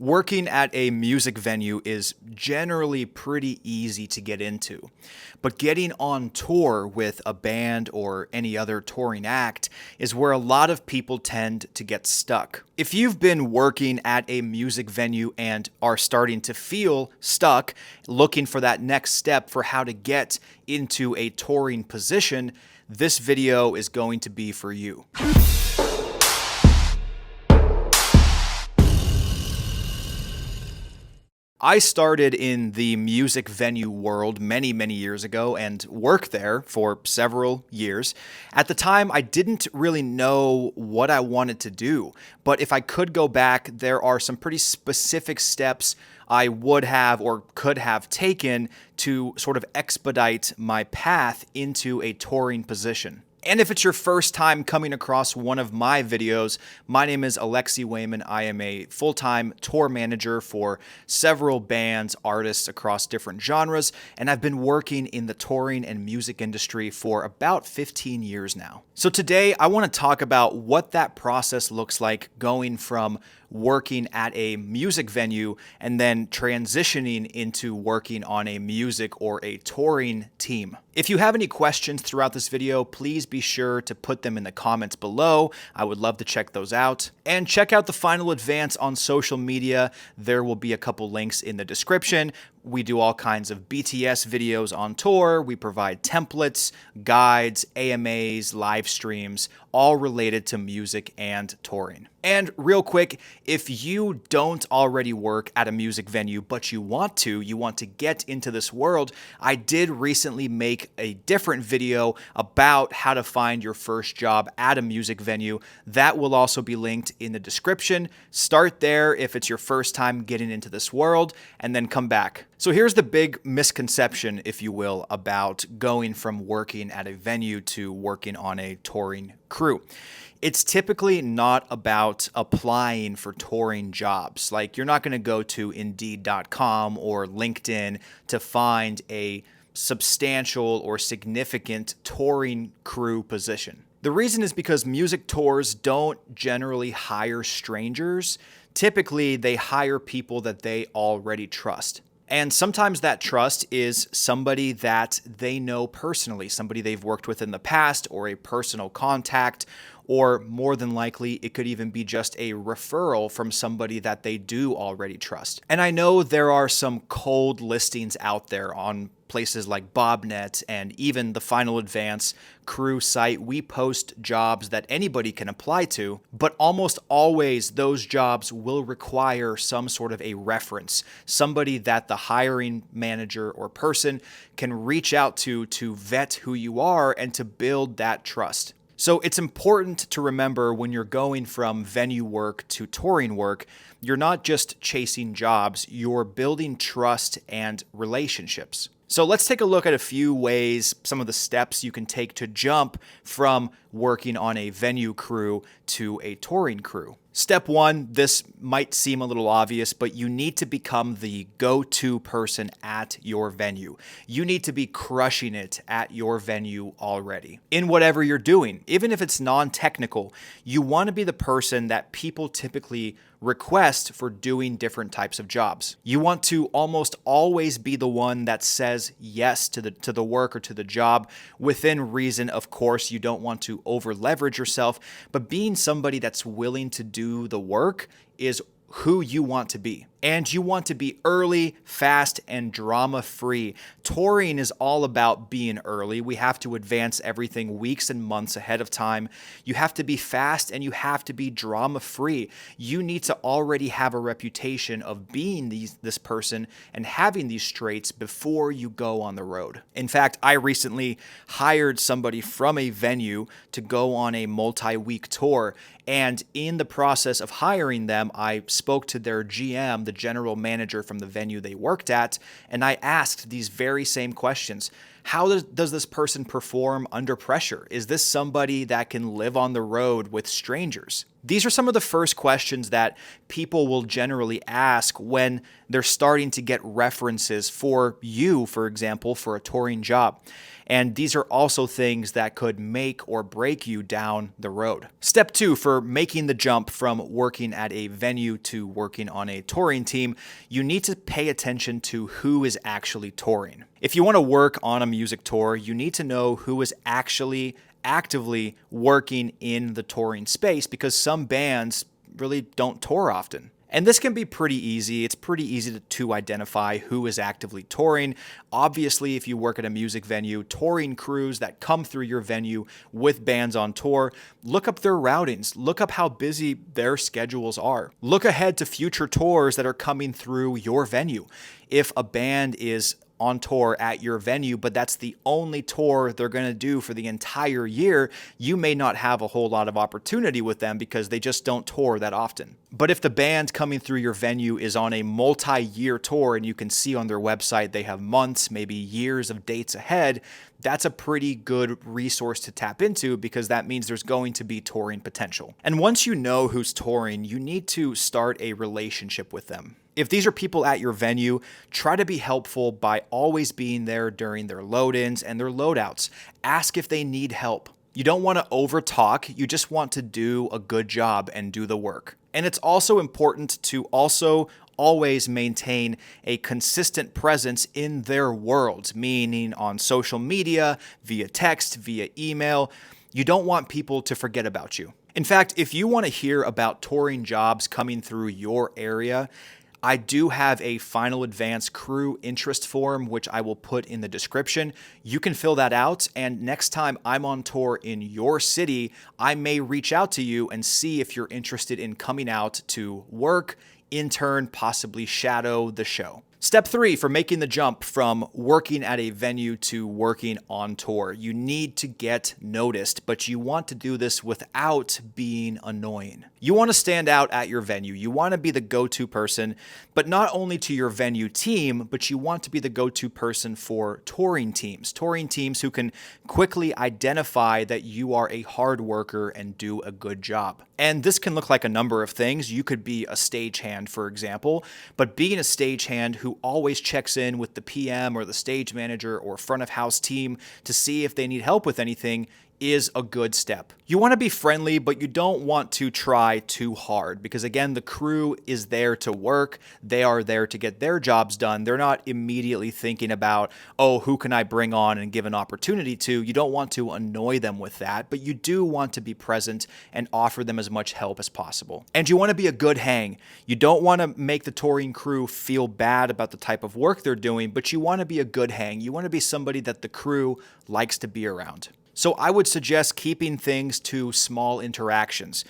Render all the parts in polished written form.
Working at a music venue is generally pretty easy to get into, but getting on tour with a band or any other touring act is where a lot of people tend to get stuck. If you've been working at a music venue and are starting to feel stuck, looking for that next step for how to get into a touring position, this video is going to be for you. I started in the music venue world many years ago and worked there for several years. At the time, I didn't really know what I wanted to do, but if I could go back, there are some pretty specific steps I would have or could have taken to sort of expedite my path into a touring position. And if it's your first time coming across one of my videos, my name is Alexi Wayman. I am a full-time tour manager for several bands, artists across different genres, and I've been working in the touring and music industry for about 15 years now. So today I want to talk about what that process looks like going from working at a music venue and then transitioning into working on a music or a touring team. If you have any questions throughout this video, please be sure to put them in the comments below. I would love to check those out. And check out the Final Advance on social media. There will be a couple links in the description. We do all kinds of BTS videos on tour. We provide templates, guides, AMAs, live streams, all related to music and touring. And real quick, if you don't already work at a music venue, but you want to get into this world, I did recently make a different video about how to find your first job at a music venue. That will also be linked in the description. Start there if it's your first time getting into this world, and then come back. So here's the big misconception, if you will, about going from working at a venue to working on a touring crew. It's typically not about applying for touring jobs. Like, you're not going to go to Indeed.com or LinkedIn to find a substantial or significant touring crew position. The reason is because music tours don't generally hire strangers. Typically, they hire people that they already trust. And sometimes that trust is somebody that they know personally, somebody they've worked with in the past, or a personal contact, or more than likely, it could even be just a referral from somebody that they do already trust. And I know there are some cold listings out there on places like Bobnet and even the Final Advance crew site. We post jobs that anybody can apply to, but almost always those jobs will require some sort of a reference, somebody that the hiring manager or person can reach out to vet who you are and to build that trust. So it's important to remember when you're going from venue work to touring work, you're not just chasing jobs, you're building trust and relationships. So let's take a look at a few ways, some of the steps you can take to jump from working on a venue crew to a touring crew. Step one, this might seem a little obvious, but you need to become the go-to person at your venue. You need to be crushing it at your venue already. In whatever you're doing, even if it's non-technical, you want to be the person that people typically request for doing different types of jobs. You want to almost always be the one that says yes to the work or to the job within reason. Of course, you don't want to over leverage yourself, but being somebody that's willing to do the work is who you want to be. And you want to be early, fast, and drama-free. Touring is all about being early. We have to advance everything weeks and months ahead of time. You have to be fast and you have to be drama-free. You need to already have a reputation of being this person and having these traits before you go on the road. In fact, I recently hired somebody from a venue to go on a multi-week tour. And in the process of hiring them, I spoke to their GM, the general manager from the venue they worked at, and I asked these very same questions. How does this person perform under pressure? Is this somebody that can live on the road with strangers? These are some of the first questions that people will generally ask when they're starting to get references for you, for example, for a touring job. And these are also things that could make or break you down the road. Step 2 for making the jump from working at a venue to working on a touring team, you need to pay attention to who is actually touring. If you want to work on a music tour, you need to know who is actually actively working in the touring space, because some bands really don't tour often. And this can be pretty easy. It's pretty easy to identify who is actively touring. Obviously, if you work at a music venue, touring crews that come through your venue with bands on tour, look up their routings. Look up how busy their schedules are. Look ahead to future tours that are coming through your venue. If a band is on tour at your venue, but that's the only tour they're going to do for the entire year, you may not have a whole lot of opportunity with them because they just don't tour that often. But if the band coming through your venue is on a multi-year tour and you can see on their website they have months, maybe years of dates ahead, that's a pretty good resource to tap into, because that means there's going to be touring potential. And once you know who's touring, you need to start a relationship with them. If these are people at your venue, try to be helpful by always being there during their load-ins and their load-outs. Ask if they need help. You don't want to over-talk, you just want to do a good job and do the work. And it's also important to also always maintain a consistent presence in their worlds, meaning on social media, via text, via email. You don't want people to forget about you. In fact, if you want to hear about touring jobs coming through your area, I do have a final advance crew interest form, which I will put in the description. You can fill that out, and next time I'm on tour in your city, I may reach out to you and see if you're interested in coming out to work, intern, possibly shadow the show. Step 3 for making the jump from working at a venue to working on tour. You need to get noticed, but you want to do this without being annoying. You want to stand out at your venue. You want to be the go-to person, but not only to your venue team, but you want to be the go-to person for touring teams who can quickly identify that you are a hard worker and do a good job. And this can look like a number of things. You could be a stagehand, for example, but being a stagehand who always checks in with the PM or the stage manager or front of house team to see if they need help with anything is a good step. You want to be friendly, but you don't want to try too hard, because again, the crew is there to work. They are there to get their jobs done. They're not immediately thinking about, oh, who can I bring on and give an opportunity to? You don't want to annoy them with that, but you do want to be present and offer them as much help as possible. And you want to be a good hang. You don't want to make the touring crew feel bad about the type of work they're doing, but you want to be a good hang. You want to be somebody that the crew likes to be around. So I would suggest keeping things to small interactions,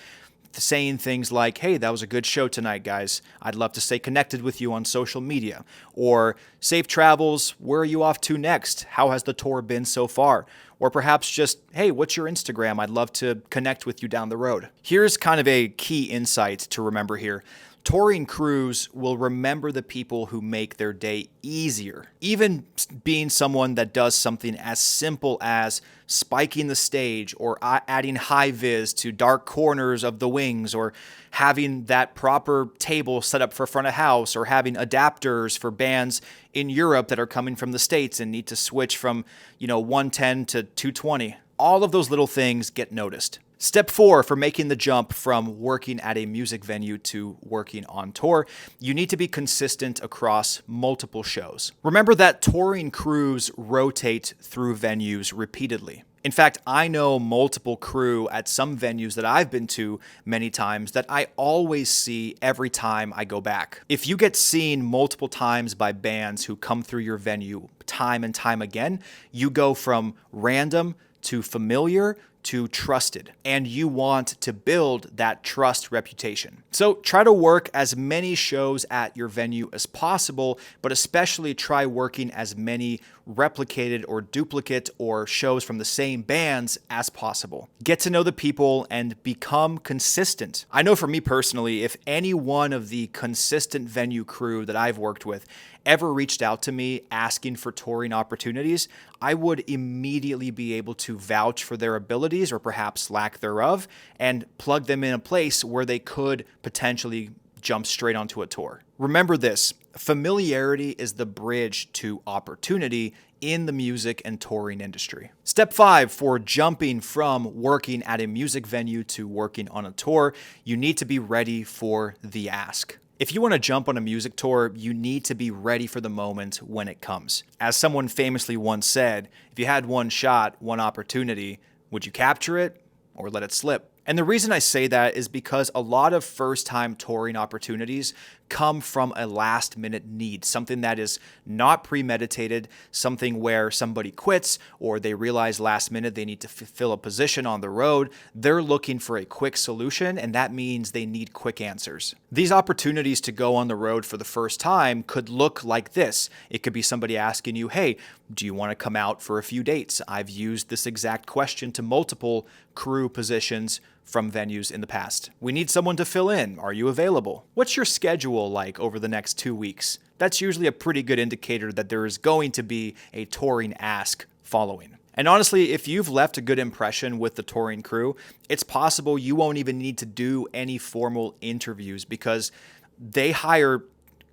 saying things like, hey, that was a good show tonight, guys. I'd love to stay connected with you on social media. Or safe travels, where are you off to next? How has the tour been so far? Or perhaps just, hey, what's your Instagram? I'd love to connect with you down the road. Here's kind of a key insight to remember here. Touring crews will remember the people who make their day easier. Even being someone that does something as simple as spiking the stage or adding high vis to dark corners of the wings, or having that proper table set up for front of house, or having adapters for bands in Europe that are coming from the States and need to switch from, 110 to 220. All of those little things get noticed. Step 4 for making the jump from working at a music venue to working on tour, you need to be consistent across multiple shows. Remember that touring crews rotate through venues repeatedly. In fact, I know multiple crew at some venues that I've been to many times that I always see every time I go back. If you get seen multiple times by bands who come through your venue time and time again, you go from random to familiar to trusted, and you want to build that trust reputation. So try to work as many shows at your venue as possible, but especially try working as many replicated or duplicate or shows from the same bands as possible. Get to know the people and become consistent. I know for me personally, if any one of the consistent venue crew that I've worked with ever reached out to me asking for touring opportunities, I would immediately be able to vouch for their abilities or perhaps lack thereof and plug them in a place where they could potentially jump straight onto a tour. Remember this, familiarity is the bridge to opportunity in the music and touring industry. Step 5 for jumping from working at a music venue to working on a tour, you need to be ready for the ask. If you want to jump on a music tour, you need to be ready for the moment when it comes. As someone famously once said, if you had one shot, one opportunity, would you capture it or let it slip? And the reason I say that is because a lot of first-time touring opportunities come from a last-minute need, something that is not premeditated, something where somebody quits or they realize last minute they need to fill a position on the road. They're looking for a quick solution, and that means they need quick answers. These opportunities to go on the road for the first time could look like this. It could be somebody asking you, hey, do you want to come out for a few dates? I've used this exact question to multiple crew positions from venues in the past. We need someone to fill in. Are you available? What's your schedule like over the next 2 weeks? That's usually a pretty good indicator that there is going to be a touring ask following. And honestly, if you've left a good impression with the touring crew, it's possible you won't even need to do any formal interviews because they hire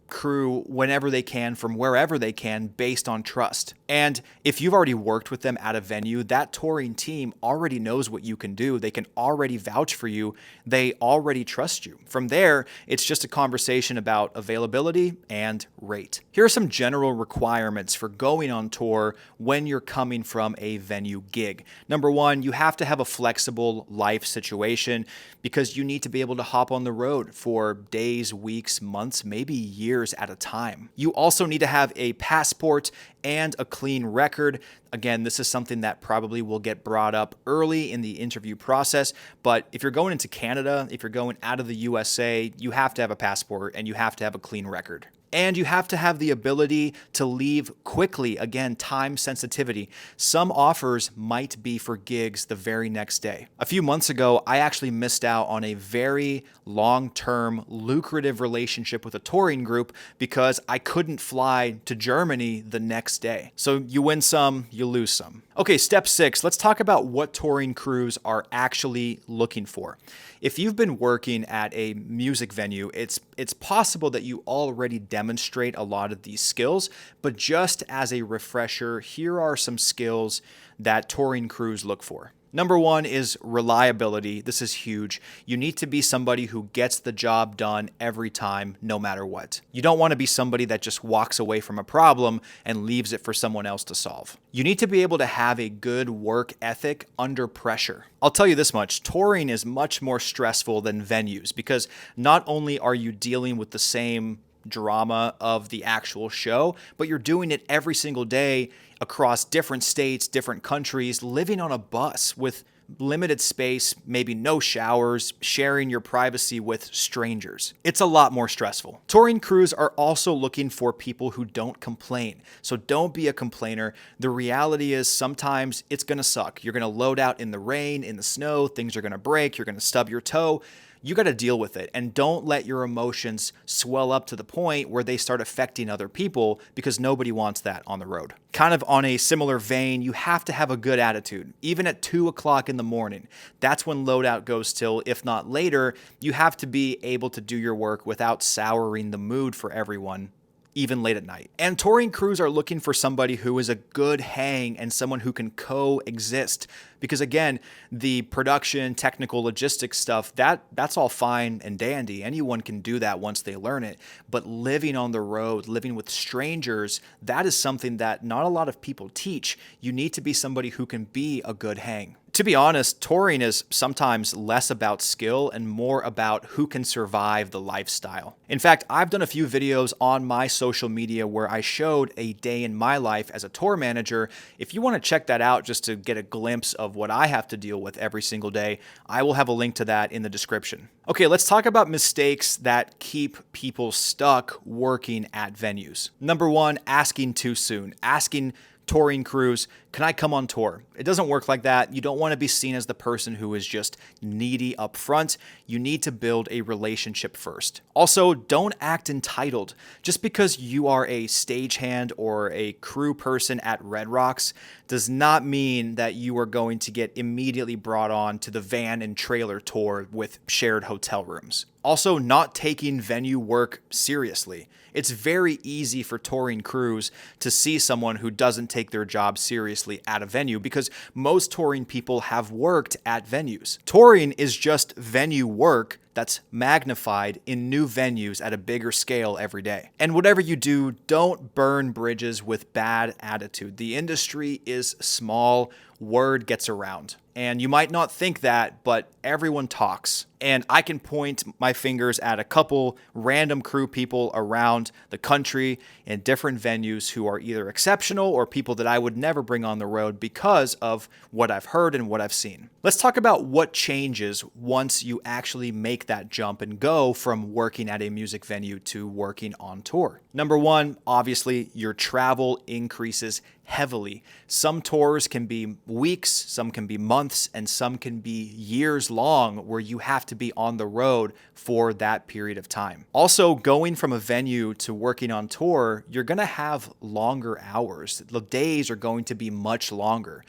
crew whenever they can from wherever they can based on trust. And if you've already worked with them at a venue, that touring team already knows what you can do. They can already vouch for you. They already trust you. From there, it's just a conversation about availability and rate. Here are some general requirements for going on tour when you're coming from a venue gig. Number 1, you have to have a flexible life situation because you need to be able to hop on the road for days, weeks, months, maybe years at a time. You also need to have a passport and a clean record. Again, this is something that probably will get brought up early in the interview process, but if you're going into Canada, if you're going out of the USA, you have to have a passport and you have to have a clean record. And you have to have the ability to leave quickly. Again, time sensitivity. Some offers might be for gigs the very next day. A few months ago, I actually missed out on a very long-term, lucrative relationship with a touring group because I couldn't fly to Germany the next day. So you win some, you lose some. Okay, step 6, let's talk about what touring crews are actually looking for. If you've been working at a music venue, it's possible that you already demonstrate a lot of these skills, but just as a refresher, here are some skills that touring crews look for. Number 1 is reliability. This is huge. You need to be somebody who gets the job done every time, no matter what. You don't want to be somebody that just walks away from a problem and leaves it for someone else to solve. You need to be able to have a good work ethic under pressure. I'll tell you this much, touring is much more stressful than venues because not only are you dealing with the same drama of the actual show, but you're doing it every single day across different states, different countries, living on a bus with limited space, maybe no showers, sharing your privacy with strangers. It's a lot more stressful. Touring crews are also looking for people who don't complain. So don't be a complainer. The reality is sometimes it's going to suck. You're going to load out in the rain, in the snow, things are going to break, you're going to stub your toe. You got to deal with it, and don't let your emotions swell up to the point where they start affecting other people because nobody wants that on the road. Kind of on a similar vein, you have to have a good attitude. Even at 2 o'clock in the morning, that's when loadout goes till, if not later, you have to be able to do your work without souring the mood for everyone, even late at night. And touring crews are looking for somebody who is a good hang and someone who can coexist. Because again, the production, technical, logistics stuff, that's all fine and dandy. Anyone can do that once they learn it. But living on the road, living with strangers, that is something that not a lot of people teach. You need to be somebody who can be a good hang. To be honest, touring is sometimes less about skill and more about who can survive the lifestyle. In fact, I've done a few videos on my social media where I showed a day in my life as a tour manager. If you want to check that out just to get a glimpse of what I have to deal with every single day, I will have a link to that in the description. Okay, let's talk about mistakes that keep people stuck working at venues. Number one, asking too soon. Asking touring crews, can I come on tour? It doesn't work like that. You don't want to be seen as the person who is just needy up front. You need to build a relationship first. Also, don't act entitled. Just because you are a stagehand or a crew person at Red Rocks does not mean that you are going to get immediately brought on to the van and trailer tour with shared hotel rooms. Also, not taking venue work seriously. It's very easy for touring crews to see someone who doesn't take their job seriously at a venue because most touring people have worked at venues. Touring is just venue work that's magnified in new venues at a bigger scale every day. And whatever you do, don't burn bridges with bad attitude. The industry is small, word gets around. And you might not think that, but everyone talks. And I can point my fingers at a couple random crew people around the country in different venues who are either exceptional or people that I would never bring on the road because of what I've heard and what I've seen. Let's talk about what changes once you actually make that jump and go from working at a music venue to working on tour. Number one, obviously, your travel increases heavily. Some tours can be weeks, some can be months, and some can be years long where you have to be on the road for that period of time. Also, going from a venue to working on tour, you're going to have longer hours. The days are going to be much longer.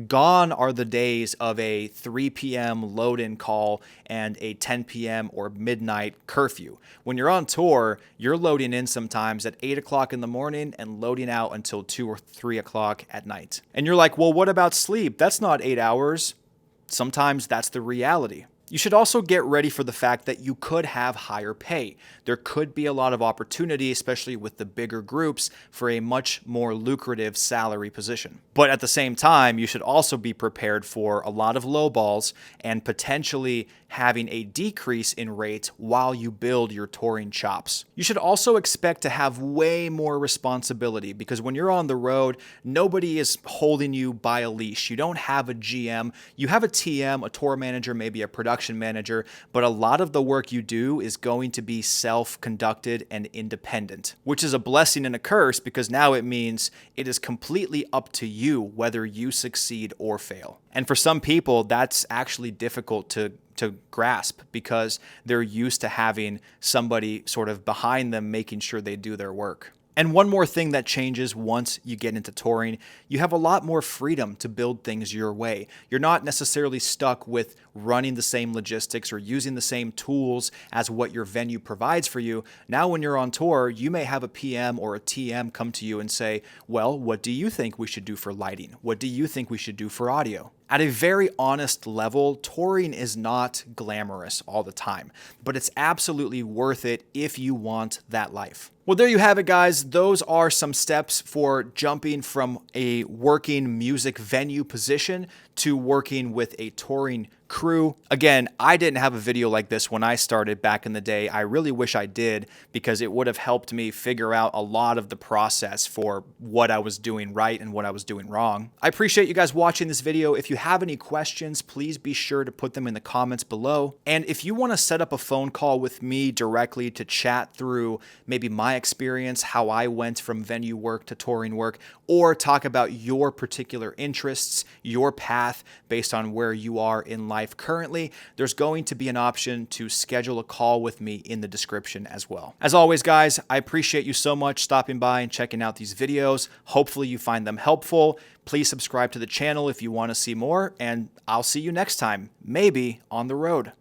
Gone are the days of a 3 p.m. load-in call and a 10 p.m. or midnight curfew. When you're on tour, you're loading in sometimes at 8 o'clock in the morning and loading out until 2 or 3 o'clock at night. And you're like, well, what about sleep? That's not 8 hours. Sometimes that's the reality. You should also get ready for the fact that you could have higher pay. There could be a lot of opportunity, especially with the bigger groups, for a much more lucrative salary position. But at the same time, you should also be prepared for a lot of lowballs and potentially having a decrease in rate while you build your touring chops. You should also expect to have way more responsibility because when you're on the road, nobody is holding you by a leash. You don't have a GM. You have a TM, a tour manager, maybe a production manager, but a lot of the work you do is going to be self-conducted and independent, which is a blessing and a curse because now it means it is completely up to you whether you succeed or fail. And for some people, that's actually difficult to grasp because they're used to having somebody sort of behind them making sure they do their work. And one more thing that changes once you get into touring, you have a lot more freedom to build things your way. You're not necessarily stuck with running the same logistics or using the same tools as what your venue provides for you. Now when you're on tour, you may have a PM or a TM come to you and say, well, what do you think we should do for lighting? What do you think we should do for audio? At a very honest level, touring is not glamorous all the time, but it's absolutely worth it if you want that life. Well, there you have it, guys. Those are some steps for jumping from a working music venue position to working with a touring crew. Again, I didn't have a video like this when I started back in the day. I really wish I did because it would have helped me figure out a lot of the process for what I was doing right and what I was doing wrong. I appreciate you guys watching this video. If you have any questions, please be sure to put them in the comments below. And if you want to set up a phone call with me directly to chat through maybe my experience, how I went from venue work to touring work, or talk about your particular interests, your path based on where you are in life currently, there's going to be an option to schedule a call with me in the description as well. As always, guys, I appreciate you so much stopping by and checking out these videos. Hopefully you find them helpful. Please subscribe to the channel if you want to see more, and I'll see you next time, maybe on the road.